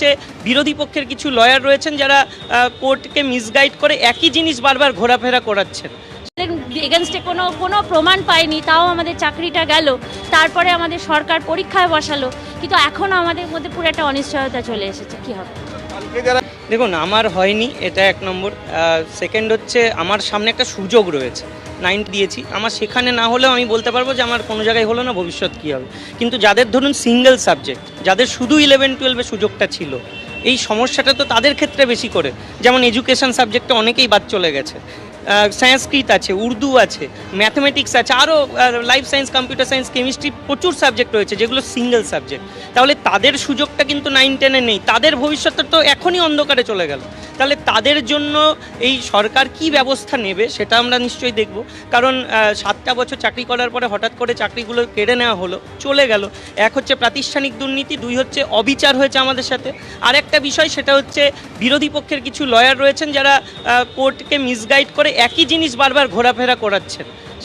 যে বিরোধী পক্ষের কিছু লয়ার রয়েছেন যারা কোর্টকে মিসগাইড করে একই জিনিস বারবার ঘোরাফেরা করাচ্ছেন। এগেনস্টে কোনো কোনো প্রমাণ পাইনি, তাও আমাদের চাকরিটা গেল। তারপরে আমাদের সরকার পরীক্ষায় বসালো, কিন্তু এখনও আমাদের মধ্যে পুরো একটা অনিশ্চয়তা চলে এসেছে। কি হবে? দেখুন, আমার হয়নি, এটা এক নম্বর। সেকেন্ড হচ্ছে, আমার সামনে একটা সুযোগ রয়েছে, 9 দিয়েছি, আমার সেখানে না হলেও আমি বলতে পারবো যে আমার কোনো জায়গায় হলো না, ভবিষ্যৎ কী হবে। কিন্তু যাদের ধরুন সিঙ্গেল সাবজেক্ট, যাদের শুধু 11-12 সুযোগটা ছিল, এই সমস্যাটা তো তাদের ক্ষেত্রে বেশি করে। যেমন এডুকেশন সাবজেক্টে অনেকেই বাদ চলে গেছে, সংস্কৃত আছে, উর্দু আছে, ম্যাথমেটিক্স আছে, আরও life science, computer science, chemistry, প্রচুর সাবজেক্ট রয়েছে যেগুলো সিঙ্গেল সাবজেক্ট। তাহলে তাদের সুযোগটা কিন্তু 9-10-এ নেই, তাদের ভবিষ্যৎটা তো এখনই অন্ধকারে চলে গেল। তাহলে তাদের জন্য এই সরকার কি ব্যবস্থা নেবে সেটা আমরা নিশ্চয়ই দেখব। কারণ 7টা বছর চাকরি করার পরে হঠাৎ করে চাকরিগুলো কেড়ে নেওয়া হলো, চলে গেল। এক হচ্ছে প্রাতিষ্ঠানিক দুর্নীতি, 2 হচ্ছে অবিচার হয়েছে আমাদের সাথে। আর একটা বিষয়, সেটা হচ্ছে বিরোধী পক্ষের কিছু লয়ার রয়েছেন যারা কোর্টকে মিসগাইড করে একই জিনিস বারবার ঘোরাফেরা করাচ্ছেন।